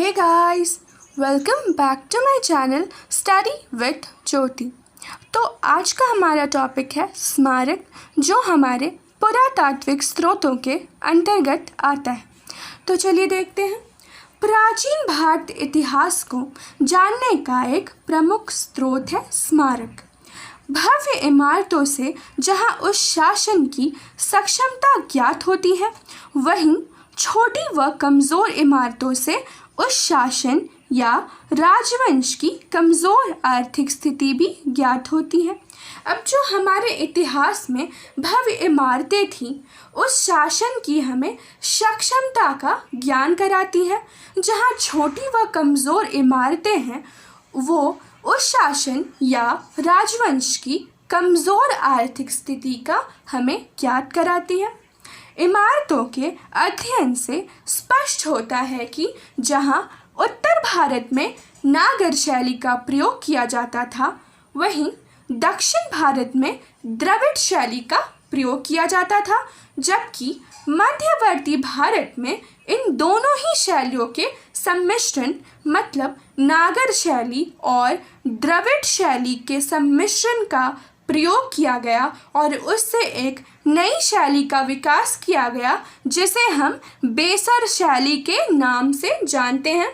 Hey guys, welcome back to my channel study with Jyoti. तो आज का हमारा टॉपिक है स्मारक, जो हमारे पुरातात्विक स्रोतों के अंतर्गत आता है। तो चलिए देखते हैं। प्राचीन भारत इतिहास को जानने का एक प्रमुख स्रोत है स्मारक। भव्य इमारतों से जहां उस शासन की सक्षमता ज्ञात होती है, वहीं छोटी व कमज़ोर इमारतों से उस शासन या राजवंश की कमज़ोर आर्थिक स्थिति भी ज्ञात होती है। अब जो हमारे इतिहास में भव्य इमारतें थीं, उस शासन की हमें सक्षमता का ज्ञान कराती है। जहाँ छोटी व कमज़ोर इमारतें हैं, वो उस शासन या राजवंश की कमज़ोर आर्थिक स्थिति का हमें ज्ञात कराती है। इमारतों के अध्ययन से स्पष्ट होता है कि जहां उत्तर भारत में नागर शैली का प्रयोग किया जाता था, वहीं दक्षिण भारत में द्रविड़ शैली का प्रयोग किया जाता था, जबकि मध्यवर्ती भारत में इन दोनों ही शैलियों के सम्मिश्रण मतलब नागर शैली और द्रविड़ शैली के सम्मिश्रण का प्रयोग किया गया और उससे एक नई शैली का विकास किया गया, जिसे हम बेसर शैली के नाम से जानते हैं।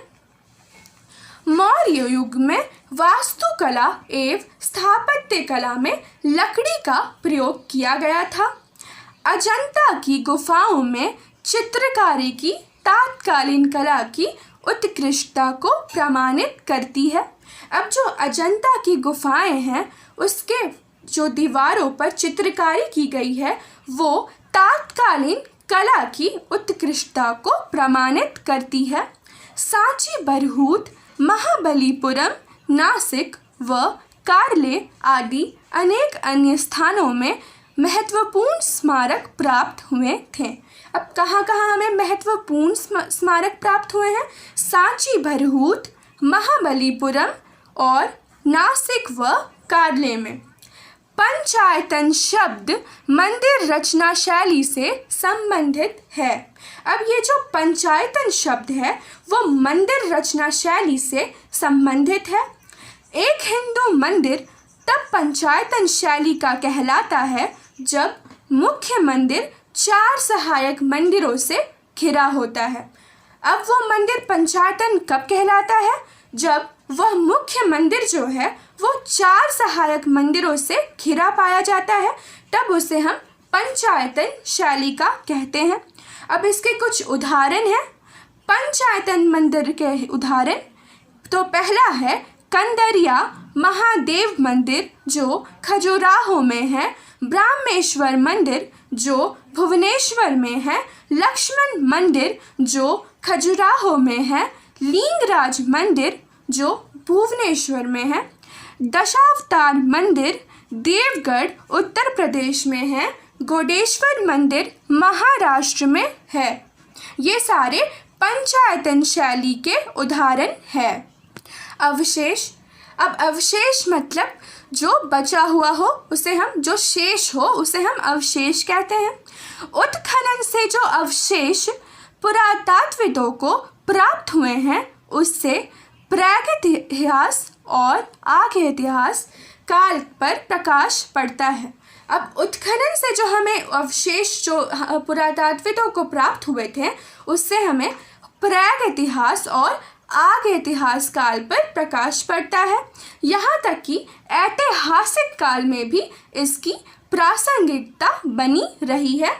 मौर्य युग में वास्तुकला एवं स्थापत्य कला में लकड़ी का प्रयोग किया गया था। अजंता की गुफाओं में चित्रकारी की तात्कालीन कला की उत्कृष्टता को प्रमाणित करती है। अब जो अजंता की गुफाएं हैं, उसके जो दीवारों पर चित्रकारी की गई है, वो तात्कालीन कला की उत्कृष्टता को प्रमाणित करती है। सांची, बरहूत, महाबलीपुरम, नासिक व कार्ले आदि अनेक अन्य स्थानों में महत्वपूर्ण स्मारक प्राप्त हुए थे। अब कहाँ कहाँ हमें महत्वपूर्ण स्मारक प्राप्त हुए हैं? सांची, बरहूत, महाबलीपुरम और नासिक व कार्ले में। पंचायतन शब्द मंदिर रचना शैली से संबंधित है। अब ये जो पंचायतन शब्द है, वो मंदिर रचना शैली से संबंधित है। एक हिंदू मंदिर तब पंचायतन शैली का कहलाता है जब मुख्य मंदिर 4 सहायक मंदिरों से घिरा होता है। अब वो मंदिर पंचायतन कब कहलाता है? जब वह मुख्य मंदिर जो है वो 4 सहायक मंदिरों से घिरा पाया जाता है, तब उसे हम पंचायतन शैली का कहते हैं। अब इसके कुछ उदाहरण हैं पंचायतन मंदिर के उदाहरण। तो पहला है कंदरिया महादेव मंदिर, जो खजुराहो में है। ब्रह्मेश्वर मंदिर, जो भुवनेश्वर में है। लक्ष्मण मंदिर, जो खजुराहो में है। लिंगराज मंदिर, जो भुवनेश्वर में है। दशावतार मंदिर देवगढ़ उत्तर प्रदेश में है। गोडेश्वर मंदिर महाराष्ट्र में है। ये सारे पंचायतन शैली के उदाहरण हैं। अवशेष। अब अवशेष मतलब जो बचा हुआ हो, उसे हम जो शेष हो उसे हम अवशेष कहते हैं। उत्खनन से जो अवशेष पुरातात्विदों को प्राप्त हुए हैं, उससे प्रागैतिहास और आगे इतिहास काल पर प्रकाश पड़ता है। अब उत्खनन से जो हमें अवशेष जो पुरातात्विदों को प्राप्त हुए थे, उससे हमें प्रागैतिहास और आगे इतिहास काल पर प्रकाश पड़ता है। यहाँ तक कि ऐतिहासिक काल में भी इसकी प्रासंगिकता बनी रही है।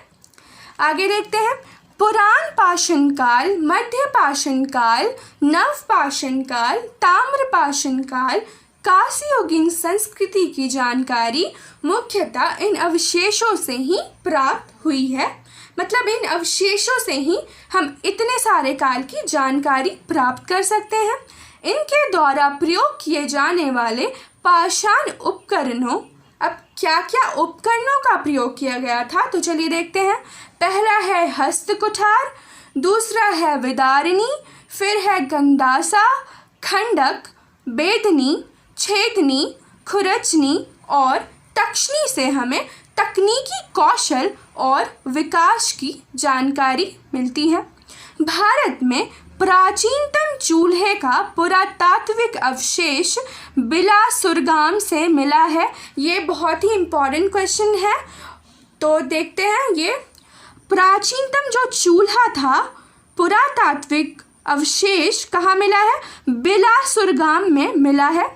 आगे देखते हैं। पुराण पाषाण काल, मध्य पाषाण काल, नव पाषाण काल, ताम्र पाषाण काल, कांस्ययुगीन संस्कृति की जानकारी मुख्यतः इन अवशेषों से ही प्राप्त हुई है। मतलब इन अवशेषों से ही हम इतने सारे काल की जानकारी प्राप्त कर सकते हैं। इनके द्वारा प्रयोग किए जाने वाले पाषाण उपकरणों। अब क्या क्या उपकरणों का प्रयोग किया गया था, तो चलिए देखते हैं। पहला है हस्त कुठार, दूसरा है विदारिणी, फिर है गंडासा, खंडक, बेदनी, छेदनी, खुरचनी और तक्षनी से हमें तकनीकी कौशल और विकास की जानकारी मिलती है। भारत में प्राचीनतम चूल्हे का पुरातात्विक अवशेष बिलासुरगाम से मिला है। ये बहुत ही इम्पोर्टेंट क्वेश्चन है, तो देखते हैं। ये प्राचीनतम जो चूल्हा था, पुरातात्विक अवशेष कहाँ मिला है? बिलासुरगाम में मिला है।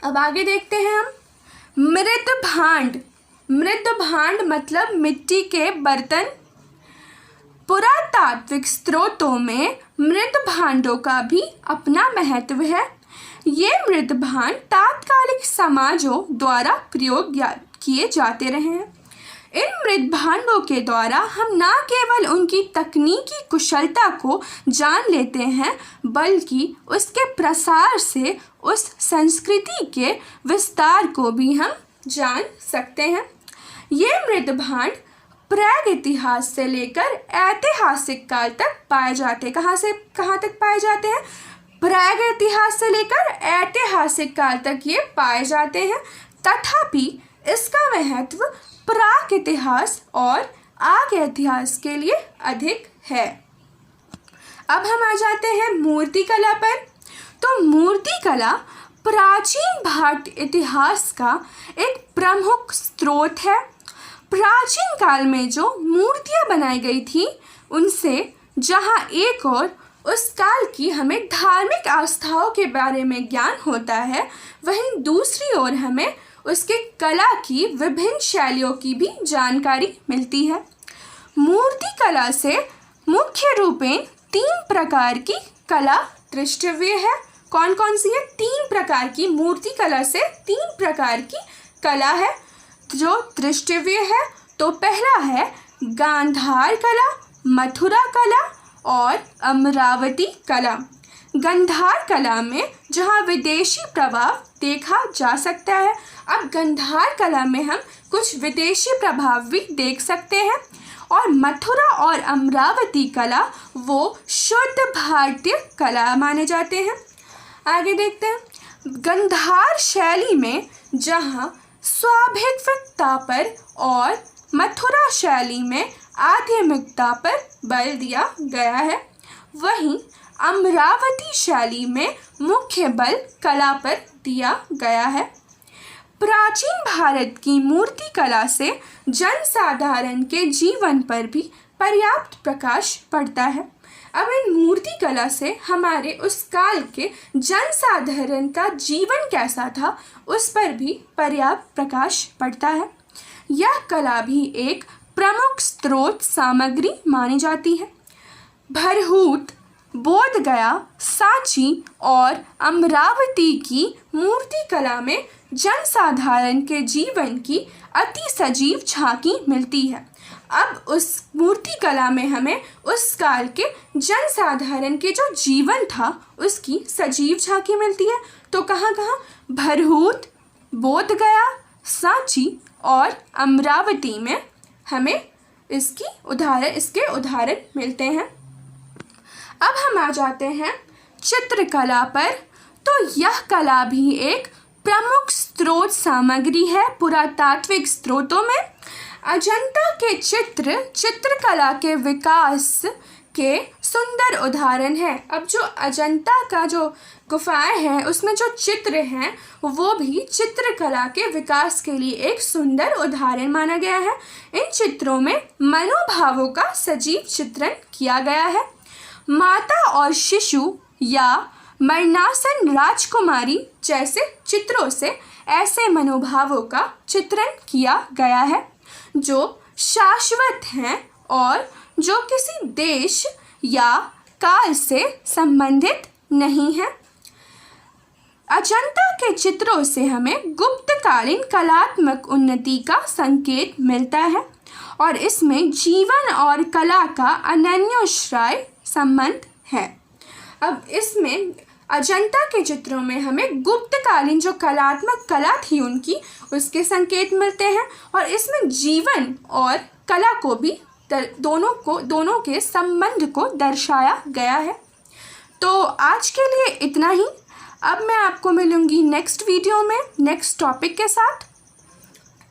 अब आगे देखते हैं हम। मृदभांड। मृदभांड मतलब मिट्टी के बर्तन। पुरातात्विक स्रोतों में मृदभांडों का भी अपना महत्व है। ये मृदभांड तात्कालिक समाजों द्वारा प्रयोग किए जाते रहे हैं। इन मृदभांडों के द्वारा हम न केवल उनकी तकनीकी कुशलता को जान लेते हैं, बल्कि उसके प्रसार से उस संस्कृति के विस्तार को भी हम जान सकते हैं। ये मृदभांड प्रागैतिहासिक से लेकर ऐतिहासिक काल तक पाए जाते हैं। कहाँ से कहाँ तक पाए जाते हैं? प्रागैतिहासिक से लेकर ऐतिहासिक काल तक ये पाए जाते हैं। तथापि इसका महत्व प्राक इतिहास और आग इतिहास के लिए अधिक है। अब हम आ जाते हैं मूर्ति कला पर। तो मूर्ति कला प्राचीन भारतीय इतिहास का एक प्रमुख स्रोत है। प्राचीन काल में जो मूर्तियाँ बनाई गई थी, उनसे जहाँ एक और उस काल की हमें धार्मिक आस्थाओं के बारे में ज्ञान होता है, वहीं दूसरी ओर हमें उसके कला की विभिन्न शैलियों की भी जानकारी मिलती है। मूर्ति कला से मुख्य रूपेण 3 प्रकार की कला दृष्टव्य है। कौन कौन सी है? 3 प्रकार की मूर्ति कला से 3 प्रकार की कला है जो दृष्टव्य है। तो पहला है गांधार कला, मथुरा कला और अमरावती कला। गांधार कला में जहाँ विदेशी प्रभाव देखा जा सकता है। अब गांधार कला में हम कुछ विदेशी प्रभाव भी देख सकते हैं। और मथुरा और अमरावती कला वो शुद्ध भारतीय कला माने जाते हैं। आगे देखते हैं। गांधार शैली में जहाँ स्वाभाविकता पर और मथुरा शैली में आध्यात्मिकता पर बल दिया गया है, वहीं अमरावती शैली में मुख्य बल कला पर दिया गया है। प्राचीन भारत की मूर्ति कला से जनसाधारण के जीवन पर भी पर्याप्त प्रकाश पड़ता है। अब इन मूर्ति कला से हमारे उस काल के जनसाधारण का जीवन कैसा था, उस पर भी पर्याप्त प्रकाश पड़ता है। यह कला भी एक प्रमुख स्रोत सामग्री मानी जाती है। भरहूत, बोधगया, सांची और अमरावती की मूर्ति कला में जनसाधारण के जीवन की अति सजीव झांकी मिलती है। अब उस मूर्ति कला में हमें उस काल के जनसाधारण के जो जीवन था, उसकी सजीव झांकी मिलती है। तो कहाँ कहाँ? भरहूत, बोधगया, सांची और अमरावती में हमें इसके उदाहरण मिलते हैं। अब हम आ जाते हैं चित्रकला पर। तो यह कला भी एक प्रमुख स्रोत सामग्री है पुरातात्विक स्रोतों में। अजंता के चित्रकला के विकास के सुंदर उदाहरण है। अब जो अजंता का जो गुफाएं हैं, उसमें जो चित्र हैं, वो भी चित्रकला के विकास के लिए एक सुंदर उदाहरण माना गया है। इन चित्रों में मनोभावों का सजीव चित्रण किया गया है। माता और शिशु या मरणासन राजकुमारी जैसे चित्रों से ऐसे मनोभावों का चित्रण किया गया है जो शाश्वत हैं और जो किसी देश या काल से संबंधित नहीं है। अजंता के चित्रों से हमें गुप्तकालीन कलात्मक उन्नति का संकेत मिलता है और इसमें जीवन और कला का अनन्योश्राय संबंध है। अब इसमें अजंता के चित्रों में हमें गुप्तकालीन जो कलात्मक कला थी उनकी, उसके संकेत मिलते हैं और इसमें जीवन और कला को भी दोनों के संबंध को दर्शाया गया है। तो आज के लिए इतना ही। अब मैं आपको मिलूँगी नेक्स्ट वीडियो में नेक्स्ट टॉपिक के साथ।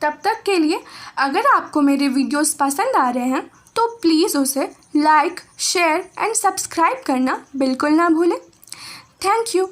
तब तक के लिए अगर आपको मेरे वीडियोस पसंद आ रहे हैं तो प्लीज़ उसे लाइक, शेयर एंड सब्सक्राइब करना बिल्कुल ना भूलें। Thank you.